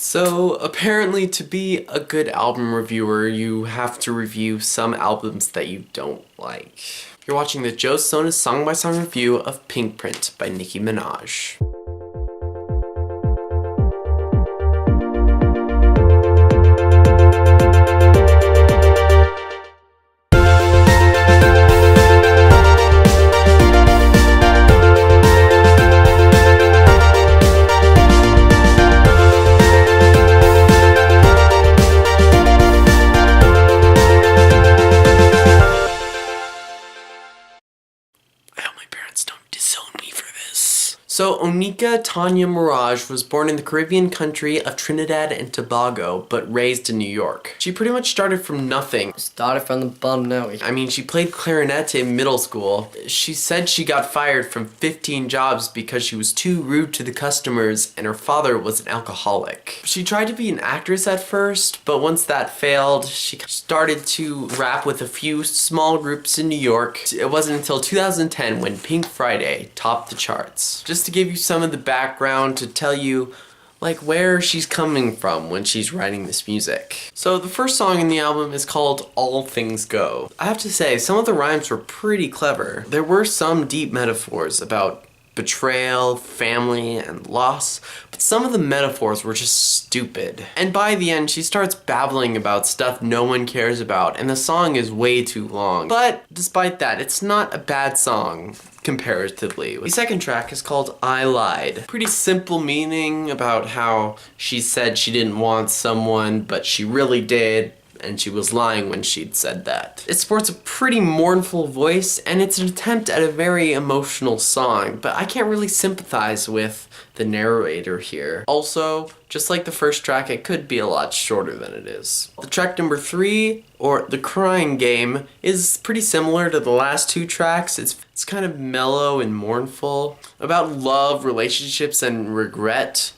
So apparently to be a good album reviewer, you have to review some albums that you don't like. You're watching the Joe Sonus song-by-song review of Pinkprint by Nicki Minaj. So Onika Tanya Mirage was born in the Caribbean country of Trinidad and Tobago, but raised in New York. She pretty much started from nothing. Started from the bottom now. I mean, she played clarinet in middle school. She said she got fired from 15 jobs because she was too rude to the customers and her father was an alcoholic. She tried to be an actress at first, but once that failed, she started to rap with a few small groups in New York. It wasn't until 2010 when Pink Friday topped the charts. Just to give you some of the background to tell you like where she's coming from when she's writing this music. So the first song in the album is called All Things Go. I have to say, some of the rhymes were pretty clever. There were some deep metaphors about betrayal, family, and loss, but some of the metaphors were just stupid. And by the end, she starts babbling about stuff no one cares about, and the song is way too long. But despite that, it's not a bad song comparatively. The second track is called I Lied. Pretty simple meaning about how she said she didn't want someone, but she really did, and she was lying when she'd said that. It sports a pretty mournful voice, and it's an attempt at a very emotional song, but I can't really sympathize with the narrator here. Also, just like the first track, it could be a lot shorter than it is. The track number 3, or The Crying Game, is pretty similar to the last two tracks. It's kind of mellow and mournful, about love, relationships, and regret.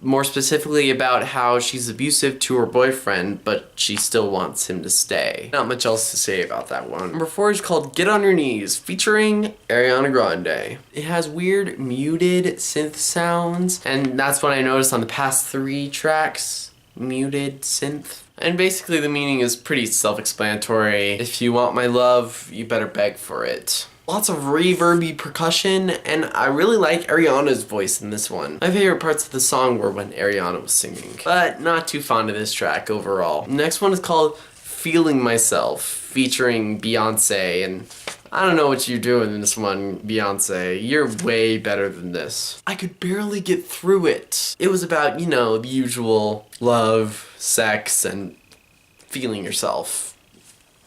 More specifically about how she's abusive to her boyfriend, but she still wants him to stay. Not much else to say about that one. Number 4 is called Get On Your Knees, featuring Ariana Grande. It has weird, muted synth sounds, and that's what I noticed on the past 3 tracks. Muted synth. And basically the meaning is pretty self-explanatory. If you want my love, you better beg for it. Lots of reverby percussion, and I really like Ariana's voice in this one. My favorite parts of the song were when Ariana was singing, but not too fond of this track overall. Next one is called Feeling Myself, featuring Beyonce, and I don't know what you're doing in this one, Beyonce. You're way better than this. I could barely get through it. It was about, you know, the usual love, sex, and feeling yourself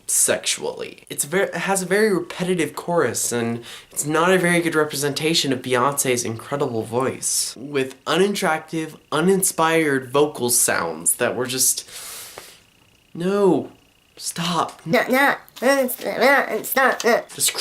sexually. It has a very repetitive chorus, and it's not a very good representation of Beyonce's incredible voice, with unattractive, uninspired vocal sounds that were just... No. Stop. Stop. Just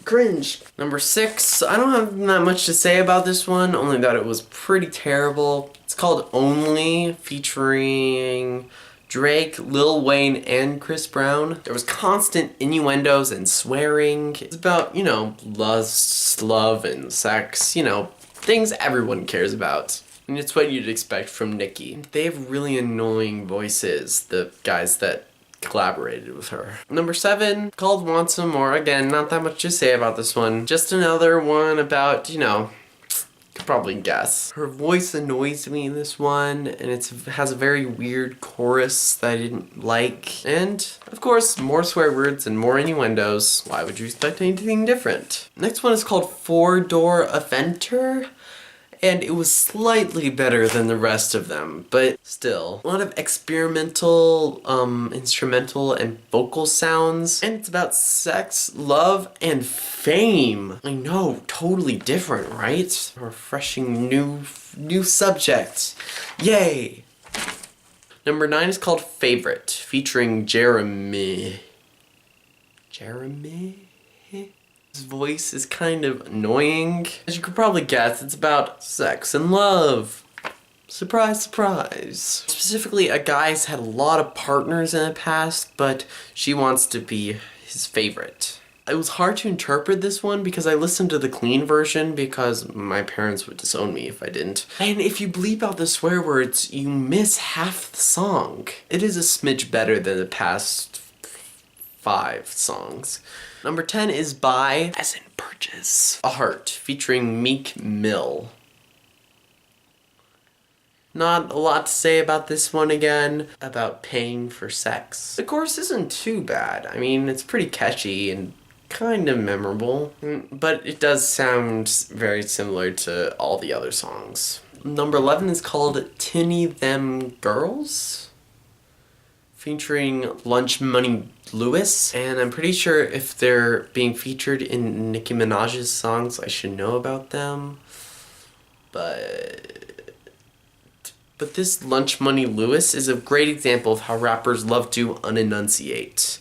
cringe. Number 6, I don't have that much to say about this one, only that it was pretty terrible. It's called Only, featuring Drake, Lil Wayne, and Chris Brown. There was constant innuendos and swearing. It's about, you know, lust, love, and sex, you know, things everyone cares about. And it's what you'd expect from Nicki. They have really annoying voices, the guys that collaborated with her. Number 7, called Want Some More. Again, not that much to say about this one. Just another one about, you know, could probably guess. Her voice annoys me in this one, and it has a very weird chorus that I didn't like. And, of course, more swear words and more innuendos. Why would you expect anything different? Next one is called Four Door Offender, and it was slightly better than the rest of them, but still. A lot of experimental, instrumental and vocal sounds, and it's about sex, love, and fame. I know, totally different, right? A refreshing new subject. Yay! Number 9 is called Favorite, featuring Jeremy. His voice is kind of annoying. As you could probably guess, it's about sex and love. Surprise, surprise. Specifically, a guy's had a lot of partners in the past, but she wants to be his favorite. It was hard to interpret this one because I listened to the clean version because my parents would disown me if I didn't. And if you bleep out the swear words, you miss half the song. It is a smidge better than the past 5 songs. Number 10 is by, as in Purchase, A Heart, featuring Meek Mill. Not a lot to say about this one again, about paying for sex. The chorus isn't too bad. I mean, it's pretty catchy and kind of memorable, but it does sound very similar to all the other songs. Number 11 is called Tinny Them Girls, featuring Lunch Money Lewis, and I'm pretty sure if they're being featured in Nicki Minaj's songs, I should know about them, But this Lunch Money Lewis is a great example of how rappers love to unenunciate,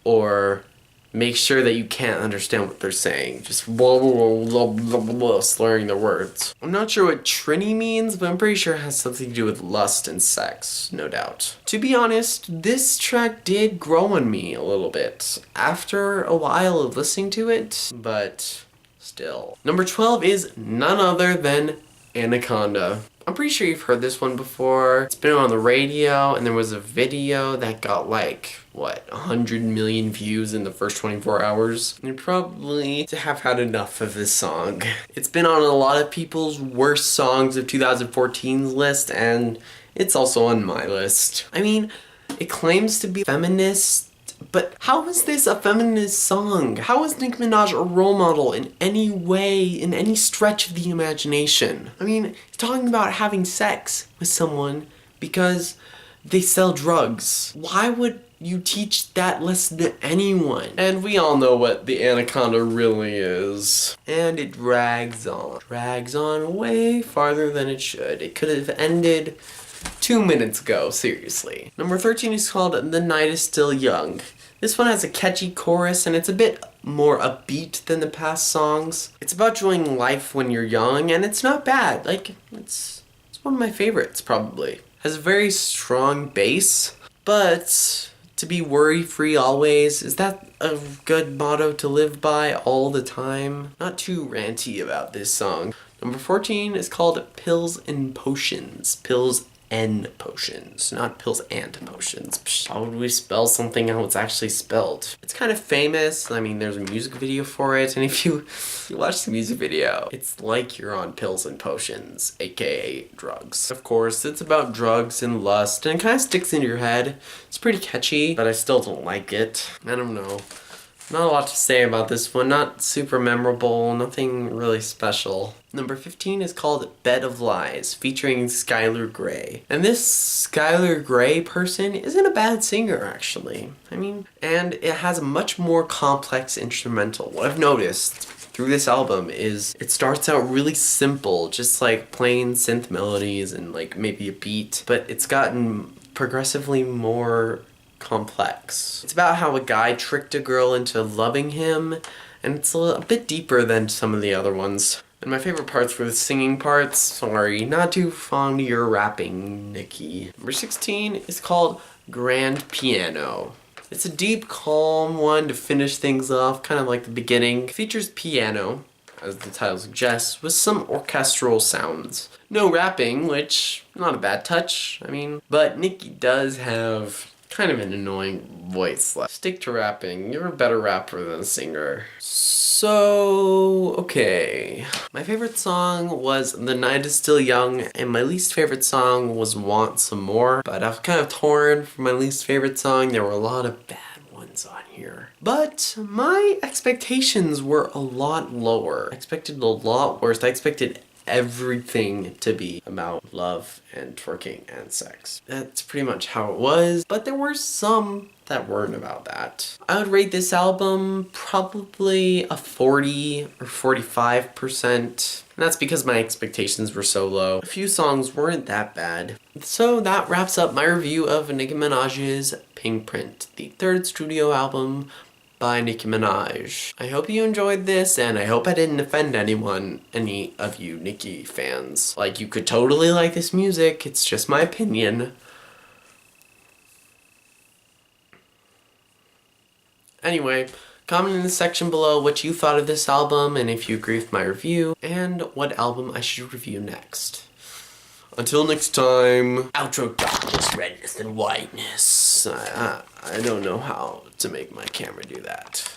or make sure that you can't understand what they're saying, just blah, blah, blah, blah, blah, blah, slurring their words. I'm not sure what Trini means, but I'm pretty sure it has something to do with lust and sex, no doubt. To be honest, this track did grow on me a little bit after a while of listening to it, but still. Number 12 is none other than Anaconda. I'm pretty sure you've heard this one before. It's been on the radio, and there was a video that got like, 100 million views in the first 24 hours. You're probably to have had enough of this song. It's been on a lot of people's worst songs of 2014's list, and it's also on my list. I mean, it claims to be feminist, but how is this a feminist song? How is Nicki Minaj a role model in any way, in any stretch of the imagination? I mean, he's talking about having sex with someone because they sell drugs. Why would you teach that lesson to anyone? And we all know what the Anaconda really is. And it drags on. Drags on way farther than it should. It could have ended 2 minutes ago, seriously. Number 13 is called The Night Is Still Young. This one has a catchy chorus, and it's a bit more upbeat than the past songs. It's about enjoying life when you're young, and it's not bad. Like, it's one of my favorites, probably. Has a very strong bass, but to be worry-free always, is that a good motto to live by all the time? Not too ranty about this song. Number 14 is called Pills and Potions. Pills and Potions, not pills and potions. Psh, how would we spell something how it's actually spelled? It's kind of famous. I mean, there's a music video for it, and if you watch the music video, it's like you're on pills and potions, aka drugs. Of course, it's about drugs and lust, and it kind of sticks into your head. It's pretty catchy, but I still don't like it. I don't know. Not a lot to say about this one. Not super memorable, nothing really special. Number 15 is called Bed of Lies, featuring Skylar Grey. And this Skylar Grey person isn't a bad singer, actually. I mean, and it has a much more complex instrumental. What I've noticed through this album is it starts out really simple, just like plain synth melodies and like maybe a beat, but it's gotten progressively more complex. It's about how a guy tricked a girl into loving him, and it's a bit deeper than some of the other ones. And my favorite parts were the singing parts. Sorry, not too fond of your rapping, Nicki. Number 16 is called Grand Piano. It's a deep, calm one to finish things off, kind of like the beginning. It features piano, as the title suggests, with some orchestral sounds. No rapping, which, not a bad touch, I mean, but Nicki does have kind of an annoying voice. Stick to rapping. You're a better rapper than a singer. So, okay. My favorite song was The Night Is Still Young, and my least favorite song was Want Some More. But I was kind of torn for my least favorite song. There were a lot of bad ones on here. But my expectations were a lot lower. I expected a lot worse. I expected everything to be about love and twerking and sex. That's pretty much how it was, but there were some that weren't about that. I would rate this album probably a 40 or 45%, and that's because my expectations were so low. A few songs weren't that bad. So that wraps up my review of Nicki Minaj's Pinkprint, the third studio album by Nicki Minaj. I hope you enjoyed this, and I hope I didn't offend anyone, any of you Nicki fans. Like, you could totally like this music, it's just my opinion. Anyway, Comment in the section below what you thought of this album and if you agree with my review and what album I should review next. Until next time, outro darkness, redness, and whiteness. I don't know how to make my camera do that.